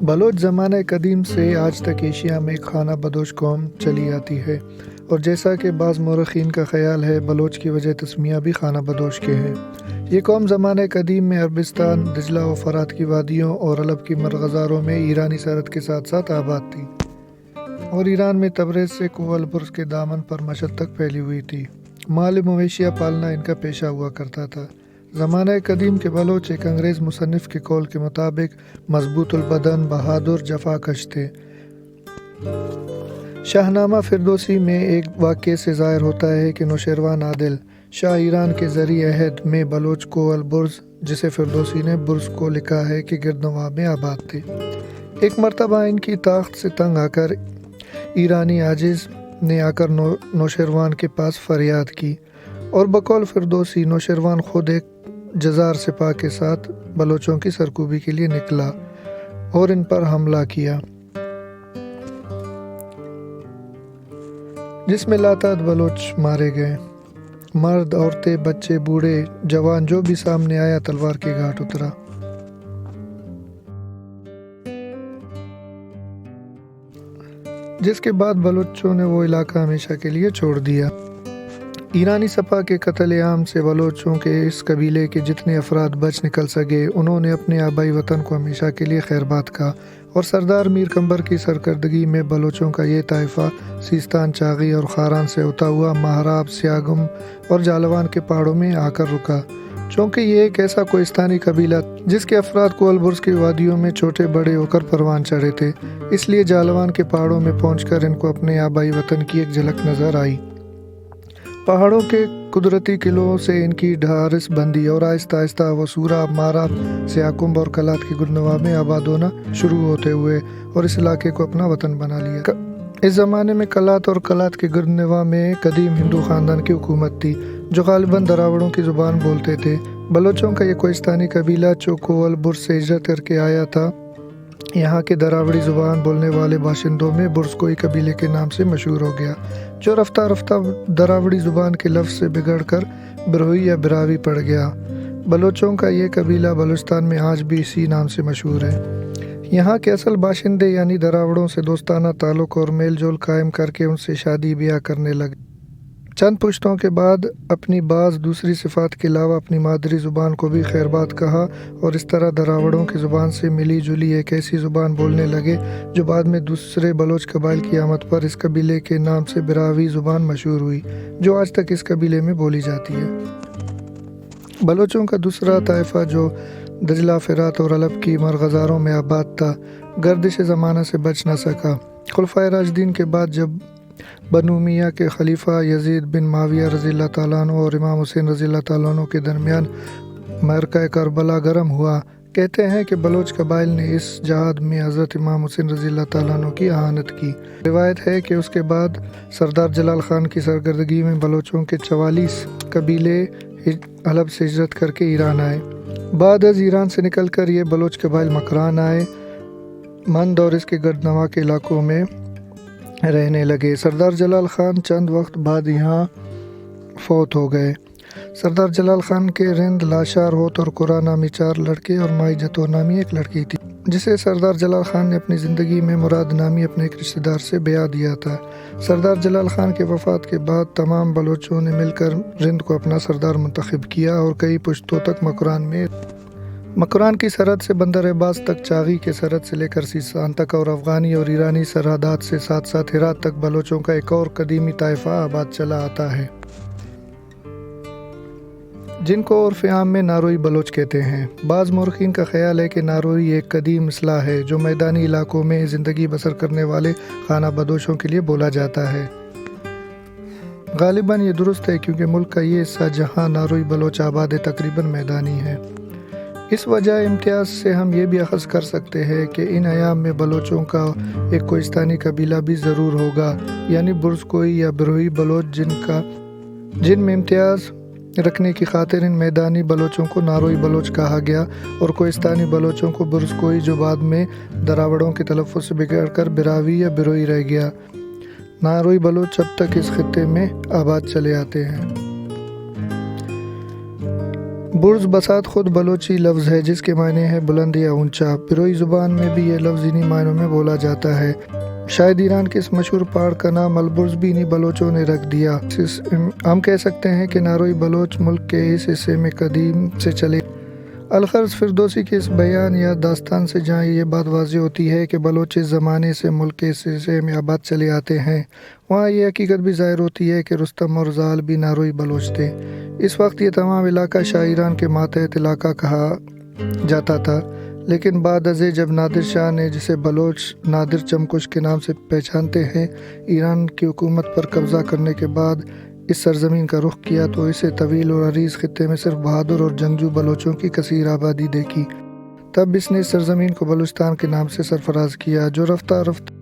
بلوچ زمانہ قدیم سے آج تک ایشیا میں خانہ بدوش قوم چلی آتی ہے، اور جیسا کہ بعض مورخین کا خیال ہے بلوچ کی وجہ تسمیہ بھی خانہ بدوش کے ہیں۔ یہ قوم زمانہ قدیم میں عربستان، دجلہ و فرات کی وادیوں اور علب کی مرغزاروں میں ایرانی سرحد کے ساتھ ساتھ آباد تھی، اور ایران میں تبریز سے کوہ البرز کے دامن پر مشہد تک پھیلی ہوئی تھی۔ مال مویشیہ پالنا ان کا پیشہ ہوا کرتا تھا۔ زمانہ قدیم کے بلوچ ایک انگریز مصنف کے قول کے مطابق مضبوط البدن، بہادر، جفا کش تھے۔ شاہنامہ فردوسی میں ایک واقعے سے ظاہر ہوتا ہے کہ نوشیروان عادل شاہ ایران کے زرعی عہد میں بلوچ کوہ البرز، جسے فردوسی نے برز کو لکھا ہے، کہ گردنواح میں آباد تھے۔ ایک مرتبہ ان کی طاقت سے تنگ آ کر ایرانی عاجز نے آ کر نوشیروان کے پاس فریاد کی، اور بقول فردوسی نوشیروان خود ایک جزار سپاہ کے ساتھ بلوچوں کی سرکوبی کے لیے نکلا اور ان پر حملہ کیا، جس میں لاتعداد بلوچ مارے گئے۔ مرد، عورتیں، بچے، بوڑھے، جوان، جو بھی سامنے آیا تلوار کے گھاٹ اترا۔ جس کے بعد بلوچوں نے وہ علاقہ ہمیشہ کے لیے چھوڑ دیا۔ ایرانی سپاہ کے قتل عام سے بلوچوں کے اس قبیلے کے جتنے افراد بچ نکل سکے، انہوں نے اپنے آبائی وطن کو ہمیشہ کے لیے خیرباد کہا، اور سردار میر کمبر کی سرکردگی میں بلوچوں کا یہ طائفہ سیستان، چاغی اور خاران سے ہوتا ہوا ماہراب، سیاگم اور جالوان کے پہاڑوں میں آ کر رکا۔ چونکہ یہ ایک ایسا کوہستانی قبیلہ جس کے افراد کوہ البرز کی وادیوں میں چھوٹے بڑے ہو کر پروان چڑھے تھے، اس لیے جالوان کے پہاڑوں میں پہنچ کر ان کو اپنے آبائی وطن کی ایک جھلک نظر آئی۔ پہاڑوں کے قدرتی قلعوں سے ان کی ڈھارس بندی، اور آہستہ آہستہ وہ سوراب، ماراب، سیاکمب اور کلات کے گردنواح میں آباد ہونا شروع ہوتے ہوئے اور اس علاقے کو اپنا وطن بنا لیا۔ اس زمانے میں کلات اور کلات کے گردنواح میں قدیم ہندو خاندان کی حکومت تھی، جو غالباً دراوڑوں کی زبان بولتے تھے۔ بلوچوں کا یہ کوہستانی قبیلہ جو کوہ البرز سے ہجرت کر کے آیا تھا، یہاں کے دراوڑی زبان بولنے والے باشندوں میں برزکوئی قبیلے کے نام سے مشہور ہو گیا، جو رفتہ رفتہ دراوڑی زبان کے لفظ سے بگڑ کر بروئی یا براوی پڑ گیا۔ بلوچوں کا یہ قبیلہ بلوچستان میں آج بھی اسی نام سے مشہور ہے۔ یہاں کے اصل باشندے یعنی دراوڑوں سے دوستانہ تعلق اور میل جول قائم کر کے ان سے شادی بیاہ کرنے لگے۔ چند پشتوں کے بعد اپنی بعض دوسری صفات کے علاوہ اپنی مادری زبان کو بھی خیرباد کہا، اور اس طرح دراوڑوں کی زبان سے ملی جلی ایک ایسی زبان بولنے لگے جو بعد میں دوسرے بلوچ قبائل کی آمد پر اس قبیلے کے نام سے براوی زبان مشہور ہوئی، جو آج تک اس قبیلے میں بولی جاتی ہے۔ بلوچوں کا دوسرا طائفہ جو دجلہ، فرات اور علب کی مرغزاروں میں آباد تھا، گردش زمانہ سے بچ نہ سکا۔ خلفائے راشدین کے بعد جب بنو امیہ کے خلیفہ یزید بن معاویہ رضی اللہ تعالیٰ عنہ اور امام حسین رضی اللہ تعالیٰ عنہ کے درمیان معرکہ کربلا گرم ہوا، کہتے ہیں کہ بلوچ قبائل نے اس جہاد میں حضرت امام حسین رضی اللہ تعالیٰ عنہ کی اعانت کی۔ روایت ہے کہ اس کے بعد سردار جلال خان کی سرکردگی میں بلوچوں کے 44 قبیلے حلب سے ہجرت کر کے ایران آئے۔ بعد از ایران سے نکل کر یہ بلوچ قبائل مکران آئے، مند اور اس کے گردنواح کے علاقوں میں رہنے لگے۔ سردار جلال خان چند وقت بعد یہاں فوت ہو گئے۔ سردار جلال خان کے رند، لاشار، ہوت اور قرا نامی 4 لڑکے اور مائی جتور نامی ایک لڑکی تھی، جسے سردار جلال خان نے اپنی زندگی میں مراد نامی اپنے ایک رشتہ دار سے بیاہ دیا تھا۔ سردار جلال خان کے وفات کے بعد تمام بلوچوں نے مل کر رند کو اپنا سردار منتخب کیا، اور کئی پشتوں تک مکران کی سرحد سے بندر عباس تک، چاغی کے سرحد سے لے کر سیستان تک، اور افغانی اور ایرانی سرحدات سے ساتھ ساتھ ہرات تک بلوچوں کا ایک اور قدیمی طائفہ آباد چلا آتا ہے، جن کو عرف عام میں ناروئی بلوچ کہتے ہیں۔ بعض مورخین کا خیال ہے کہ ناروئی ایک قدیم اصطلاح ہے جو میدانی علاقوں میں زندگی بسر کرنے والے خانہ بدوشوں کے لیے بولا جاتا ہے۔ غالباً یہ درست ہے، کیونکہ ملک کا یہ حصہ جہاں ناروئی بلوچ آباد ہے تقریباً میدانی ہے۔ اس وجہ امتیاز سے ہم یہ بھی اخذ کر سکتے ہیں کہ ان ایام میں بلوچوں کا ایک کوہستانی قبیلہ بھی ضرور ہوگا، یعنی برزکوئی یا بروئی بلوچ، جن میں امتیاز رکھنے کی خاطر ان میدانی بلوچوں کو ناروئی بلوچ کہا گیا، اور کوہستانی بلوچوں کو برزکوئی، جو بعد میں دراوڑوں کے تلفظ سے بگڑ کر براوی یا بروئی رہ گیا۔ ناروئی بلوچ اب تک اس خطے میں آباد چلے آتے ہیں۔ برز بساط خود بلوچی لفظ ہے جس کے معنی ہے بلند یا اونچا۔ پیروئی زبان میں بھی یہ لفظ انہی معنوں میں بولا جاتا ہے۔ شاید ایران کے اس مشہور پہاڑ کا نام البرز بھی انہی بلوچوں نے رکھ دیا۔ ہم کہہ سکتے ہیں کہ ناروئی بلوچ ملک کے اس حصے میں قدیم سے چلے۔ الغرض فردوسی کے اس بیان یا داستان سے جہاں یہ بات واضح ہوتی ہے کہ بلوچ اس زمانے سے ملک کے اس حصے میں آباد چلے آتے ہیں، وہاں یہ حقیقت بھی ظاہر ہوتی ہے کہ رستم اور زال بھی ناروئی بلوچ تھے۔ اس وقت یہ تمام علاقہ شاہ ایران کے ماتحت علاقہ کہا جاتا تھا، لیکن بعد ازیں جب نادر شاہ نے، جسے بلوچ نادر چمکش کے نام سے پہچانتے ہیں، ایران کی حکومت پر قبضہ کرنے کے بعد اس سرزمین کا رخ کیا تو اسے طویل اور عریض خطے میں صرف بہادر اور جنگجو بلوچوں کی کثیر آبادی دیکھی۔ تب اس نے اس سرزمین کو بلوچستان کے نام سے سرفراز کیا، جو رفتہ رفتہ